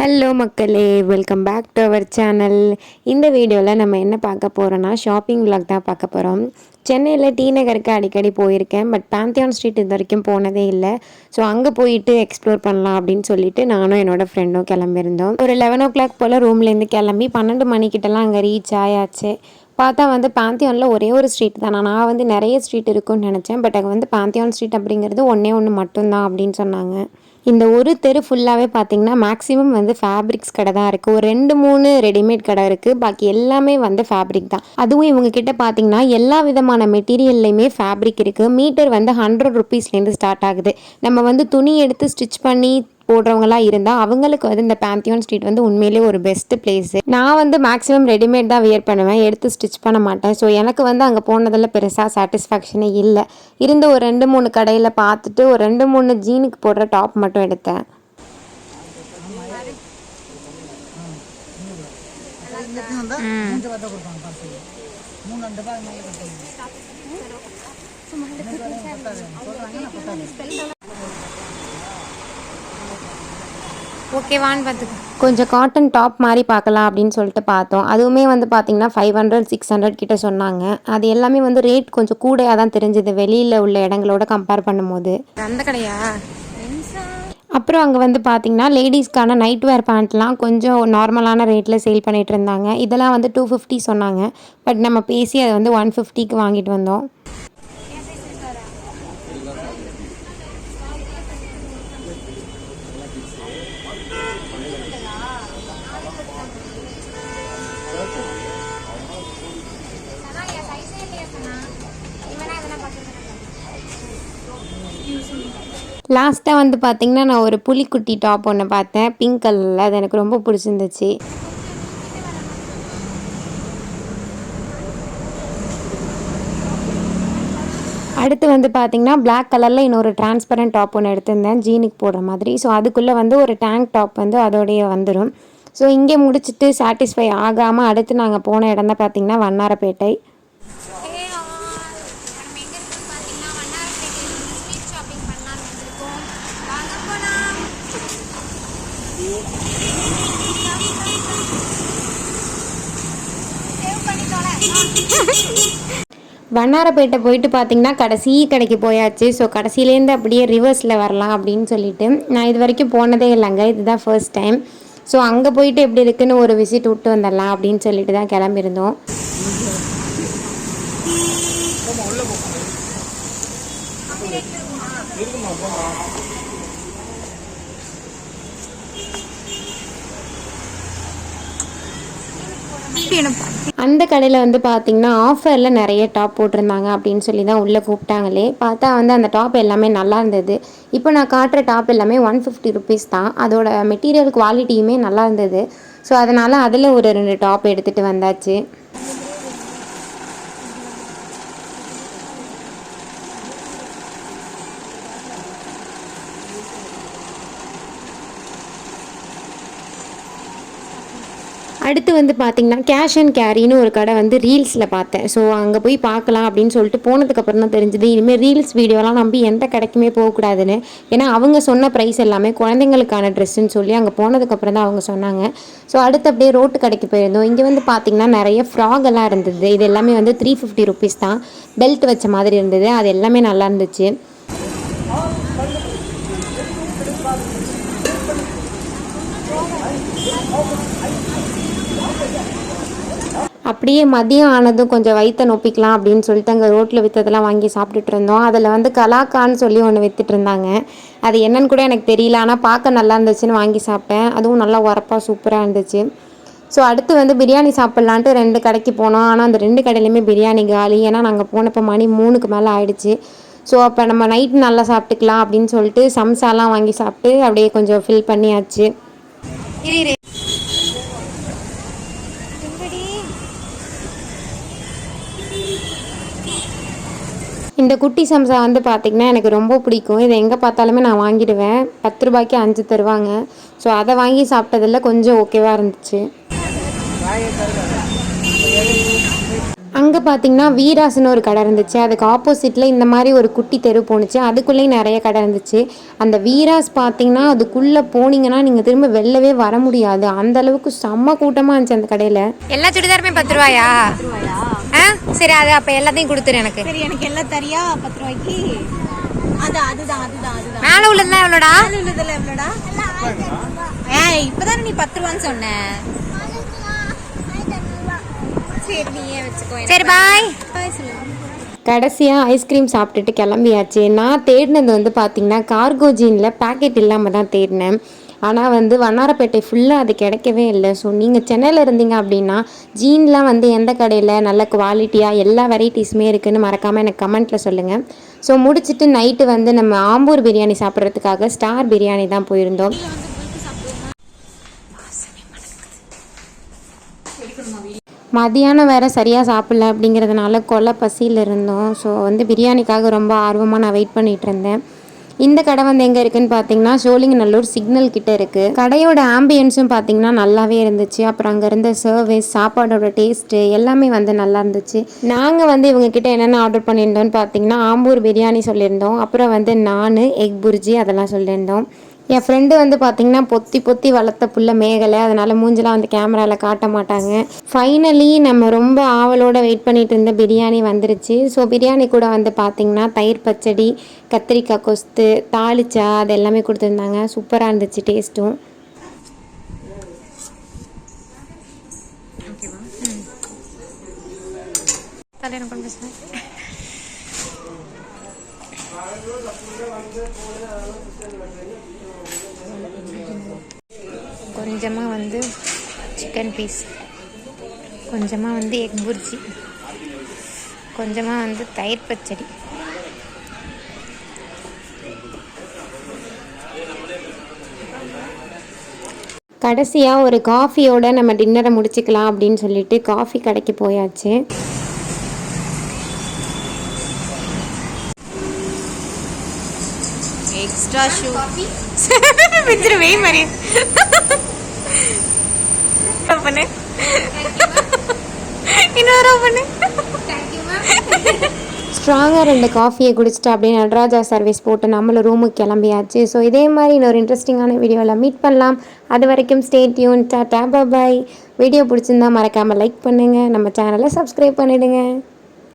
Hello மக்களே, welcome back to our channel. இந்த வீடியோவில் நம்ம என்ன பார்க்க போகிறோன்னா ஷாப்பிங் விலாக் தான் பார்க்க போகிறோம். சென்னையில் டி நகருக்கு அடிக்கடி போயிருக்கேன், பட் பேந்தியான் ஸ்ட்ரீட் இது வரைக்கும் போனதே இல்லை. ஸோ அங்கே போயிட்டு எக்ஸ்ப்ளோர் பண்ணலாம் அப்படின்னு சொல்லிட்டு நானும் என்னோடய ஃப்ரெண்டும் கிளம்பியிருந்தோம். ஒரு 11 o'clock போல் ரூம்லேருந்து கிளம்பி 12 மணிக்கிட்டலாம் அங்கே ரீச் ஆயாச்சு. பார்த்தா பேந்தியானில் ஒரே ஒரு ஸ்ட்ரீட் தான். நான் நிறைய ஸ்ட்ரீட் இருக்குன்னு நினச்சேன், பட் அங்கே பேந்தியான் ஸ்ட்ரீட் அப்படிங்கிறது ஒன்று மட்டும்தான் அப்படின்னு சொன்னாங்க. இந்த ஒரு தெரு ஃபுல்லாகவே பார்த்திங்கன்னா மேக்ஸிமம் ஃபேப்ரிக்ஸ் கடை தான் இருக்குது. ஒரு 2-3 ரெடிமேட் கடை இருக்குது, பாக்கி எல்லாமே ஃபேப்ரிக் தான். அதுவும் இவங்கக்கிட்ட பார்த்திங்கன்னா எல்லா விதமான மெட்டீரியல்லையுமே ஃபேப்ரிக் இருக்குது. மீட்டர் 100 rupeesலேருந்து ஸ்டார்ட் ஆகுது. நம்ம துணி எடுத்து ஸ்டிச் பண்ணி போடுறவங்களாம் இருந்தால் அவங்களுக்கு இந்த பேந்தியான் ஸ்ட்ரீட் உண்மையிலே ஒரு பெஸ்ட்டு பிளேஸு. நான் மேக்ஸிமம் ரெடிமேட் தான் வியர் பண்ணுவேன், எடுத்து ஸ்டிச் பண்ண மாட்டேன். ஸோ எனக்கு அங்கே போனதில் பெருசாக சாட்டிஸ்ஃபேக்ஷனே இல்லை. இருந்த ஒரு 2-3 கடையில் பார்த்துட்டு ஒரு 2-3 ஜீனுக்கு போடுற டாப் மட்டும் எடுத்தேன். ஓகேவான்னு பார்த்துக்க. கொஞ்சம் காட்டன் டாப் மாதிரி பார்க்கலாம் அப்படின்னு சொல்லிட்டு பார்த்தோம். அதுவுமே பார்த்திங்கன்னா 500-600 கிட்ட சொன்னாங்க. அது எல்லாமே ரேட் கொஞ்சம் கூடையாக தான் தெரிஞ்சுது வெளியில் உள்ள இடங்களோட கம்பேர் பண்ணும்போது. அந்த கடையா? அப்புறம் அங்கே பார்த்திங்கன்னா லேடிஸ்க்கான நைட் வேர் பேண்ட்லாம் கொஞ்சம் நார்மலான ரேட்டில் சேல் பண்ணிகிட்டு இருந்தாங்க. இதெல்லாம் 250 சொன்னாங்க, பட் நம்ம பேசி அதை 150க்கு வாங்கிட்டு வந்தோம். லாஸ்ட்டாக பார்த்திங்கன்னா நான் ஒரு புலிக்குட்டி டாப் ஒன்று பார்த்தேன், பிங்க் கலரில். அது எனக்கு ரொம்ப பிடிச்சிருந்துச்சு. அடுத்து பார்த்திங்கன்னா பிளாக் கலரில் இன்னொரு டிரான்ஸ்பரண்ட் டாப் ஒன்று எடுத்திருந்தேன், ஜீனுக்கு போடுற மாதிரி. ஸோ அதுக்குள்ளே ஒரு டேங்க் டாப் அதோடைய வந்துடும். ஸோ இங்கே முடிச்சுட்டு சாட்டிஸ்ஃபை ஆகாமல் அடுத்து நாங்கள் போன இடம் தான் பார்த்திங்கன்னா வண்ணாரப்பேட்டை. வண்ணாரப்பேட்டை போயிட்டு பார்த்திங்கன்னா கடைசி கடைக்கு போயாச்சு. ஸோ கடைசியிலேருந்து அப்படியே ரிவர்ஸில் வரலாம் அப்படின்னு சொல்லிட்டு. நான் இது வரைக்கும் போனதே இல்லைங்க, இதுதான் ஃபர்ஸ்ட் டைம். ஸோ அங்கே போயிட்டு எப்படி இருக்குன்னு ஒரு விசிட் விட்டு வந்துடலாம் அப்படின்னு சொல்லிட்டு தான் கிளம்பியிருந்தோம். அந்த கடையில் பார்த்திங்கன்னா ஆஃபரில் நிறைய டாப் போட்டிருந்தாங்க அப்படின்னு சொல்லி தான் உள்ளே கூப்பிட்டாங்களே. பார்த்தா அந்த டாப் எல்லாமே நல்லா இருந்தது. இப்போ நான் காட்டுற டாப் எல்லாமே 150 rupees தான். அதோட மெட்டீரியல் குவாலிட்டியுமே நல்லா இருந்தது. ஸோ அதனால் அதில் ஒரு 2 டாப் எடுத்துகிட்டு வந்தாச்சு. அடுத்து பார்த்திங்கன்னா கேஷ் அண்ட் கேரின்னு ஒரு கடை ரீல்ஸில் பார்த்தேன். ஸோ அங்கே போய் பார்க்கலாம் அப்படின்னு சொல்லிட்டு போனதுக்கப்புறம் தான் தெரிஞ்சுது இனிமேல் ரீல்ஸ் வீடியோலாம் நம்பி எந்த கடைக்குமே போகக்கூடாதுன்னு. ஏன்னா அவங்க சொன்ன ப்ரைஸ் எல்லாமே குழந்தைங்களுக்கான ட்ரெஸ்ஸுன்னு சொல்லி அங்கே போனதுக்கப்புறம் தான் அவங்க சொன்னாங்க. ஸோ அடுத்து அப்படியே ரோட்டு கடைக்கு போயிருந்தோம். இங்கே பார்த்திங்கன்னா நிறைய ஃப்ராக் எல்லாம் இருந்தது. இது எல்லாமே 350 rupees தான். பெல்ட் வச்ச மாதிரி இருந்தது. அது எல்லாமே நல்லா இருந்துச்சு. அப்படியே மதியம் ஆனதும் கொஞ்சம் வயிற்ற நொப்பிக்கலாம் அப்படின்னு சொல்லிட்டு அங்கே ரோட்டில் விற்றதெல்லாம் வாங்கி சாப்பிட்டுட்டு இருந்தோம். அதில் கலாக்கான்னு சொல்லி ஒன்று விற்றுட்டு இருந்தாங்க. அது என்னன்னு கூட எனக்கு தெரியல, ஆனால் பார்க்க நல்லா இருந்துச்சுன்னு வாங்கி சாப்பிட்டேன். அதுவும் நல்லா உரப்பாக சூப்பராக இருந்துச்சு. ஸோ அடுத்து பிரியாணி சாப்பிட்லான்ட்டு 2 கடைக்கு போனோம். ஆனால் அந்த 2 கடையிலையுமே பிரியாணி காலி. ஏன்னா நாங்கள் போனப்போ மணி 3க்கு மேலே ஆயிடுச்சு. ஸோ அப்போ நம்ம நைட்டு நல்லா சாப்பிட்டுக்கலாம் அப்படின்னு சொல்லிட்டு சம்சாலாம் வாங்கி சாப்பிட்டு அப்படியே கொஞ்சம் ஃபில் பண்ணியாச்சு. இந்த குட்டி சம்சா பார்த்திங்கன்னா எனக்கு ரொம்ப பிடிக்கும். இதை எங்கே பார்த்தாலுமே நான் வாங்கிடுவேன். 10 ரூபாய்க்கு 5 தருவாங்க. ஸோ அதை வாங்கி சாப்பிட்டதில் கொஞ்சம் ஓகேவாக இருந்துச்சு. அங்கே பார்த்தீங்கன்னா வீராஸ்னு ஒரு கடை இருந்துச்சு. அதுக்கு ஆப்போசிட்டில் இந்த மாதிரி ஒரு குட்டி தெரு போணுச்சு. அதுக்குள்ளேயும் நிறைய கடை இருந்துச்சு. அந்த வீராஸ் பார்த்தீங்கன்னா அதுக்குள்ளே போனீங்கன்னா நீங்கள் திரும்ப வெளிலவே வர முடியாது. அந்த அளவுக்கு செம்ம கூட்டமாக இருந்துச்சு அந்த கடையில். எல்லா சுடிதாருமே 10 ரூபாயா? சரி, அது அப்போ எல்லாத்தையும் கொடுத்துரு எனக்கு. சரி, எனக்கு எல்லாம் தரியா 10 ரூபாய்க்கு? அதுதான் மேலே உள்ளதுலாம் எவ்வளோடா? உள்ளதுல எவ்வளோடா? இப்பதானே நீ 10 ரூபான்னு சொன்ன. சரி, நீயே வச்சுக்கோ. சரி, பாய். கடைசியாக ஐஸ்கிரீம் சாப்பிட்டுட்டு கிளம்பியாச்சு. நான் தேடினது வந்து பார்த்திங்கன்னா கார்கோ ஜீனில் பேக்கெட் இல்லாமல் தான் தேடினேன். ஆனால் வந்து வண்ணாரப்பேட்டை ஃபுல்லாக அது கிடைக்கவே இல்லை. ஸோ நீங்கள் சென்னையில் இருந்தீங்க அப்படின்னா ஜீன்லாம் வந்து எந்த கடையில் நல்ல குவாலிட்டியாக எல்லா வெரைட்டிஸுமே இருக்குதுன்னு மறக்காமல் எனக்கு கமெண்ட்டில் சொல்லுங்கள். ஸோ முடிச்சுட்டு நைட்டு வந்து நம்ம ஆம்பூர் பிரியாணி சாப்பிட்றதுக்காக ஸ்டார் பிரியாணி தான் போயிருந்தோம். மதியானம் வேறு சரியாக சாப்பிடல அப்படிங்கிறதுனால கொலை பசியில் இருந்தோம். ஸோ வந்து பிரியாணிக்காக ரொம்ப ஆர்வமாக நான் வெயிட் பண்ணிகிட்டு இருந்தேன். இந்த கடை வந்து எங்கே இருக்குதுன்னு பார்த்தீங்கன்னா சோழிங்கநல்லூர் சிக்னல் கிட்டே இருக்குது. கடையோட ஆம்பியன்ஸும் பார்த்திங்கன்னா நல்லாவே இருந்துச்சு. அப்புறம் அங்கே இருந்த சர்வீஸ், சாப்பாடோட டேஸ்ட்டு எல்லாமே வந்து நல்லா இருந்துச்சு. நாங்கள் வந்து இவங்கக்கிட்ட என்னென்ன ஆர்டர் பண்ணியிருந்தோம்னு பார்த்தீங்கன்னா ஆம்பூர் பிரியாணி சொல்லியிருந்தோம். அப்புறம் வந்து நான் எக் புர்ஜி அதெல்லாம் சொல்லியிருந்தோம். என் ஃப்ரெண்டு வந்து பார்த்திங்கன்னா பொத்தி வளர்த்த புள்ள மேகலை, அதனால் மூஞ்செலாம் வந்து கேமராவில் காட்ட மாட்டாங்க. ஃபைனலி நம்ம ரொம்ப ஆவலோடு வெயிட் பண்ணிகிட்டு இருந்த பிரியாணி வந்துருச்சு. ஸோ பிரியாணி கூட வந்து பார்த்திங்கன்னா தயிர் பச்சடி, கத்திரிக்காய் கொஸ்து, தாளிச்சா அது எல்லாமே கொடுத்துருந்தாங்க. சூப்பராக இருந்துச்சு டேஸ்ட்டும். கொஞ்சமாக வந்து சிக்கன் பீஸ், கொஞ்சமாக வந்து எக் புர்ஜி, கொஞ்சமாக வந்து தயிர் பச்சடி. கடைசியாக ஒரு காஃபியோட நம்ம டின்னரை முடிச்சுக்கலாம் அப்படின்னு சொல்லிட்டு காஃபி கடைக்கு போயாச்சு. எக்ஸ்ட்ரா ஷூ வித்துருவே மாதிரி பண்ணு, இன்னொரு பண்ணு. ஸ்ட்ராங்காக 2 காஃபியை குடிச்சிட்டு அப்படியே நடராஜா சர்வீஸ் போட்டு நம்மளும் ரூமுக்கு கிளம்பியாச்சு. ஸோ இதே மாதிரி இன்னொரு இன்ட்ரெஸ்டிங்கான வீடியோவில் மீட் பண்ணலாம். அது வரைக்கும் ஸ்டே டியூன். டாடா, பாய். வீடியோ பிடிச்சிருந்தா மறக்காமல் லைக் பண்ணுங்கள், நம்ம சேனலை சப்ஸ்கிரைப் பண்ணிவிடுங்க.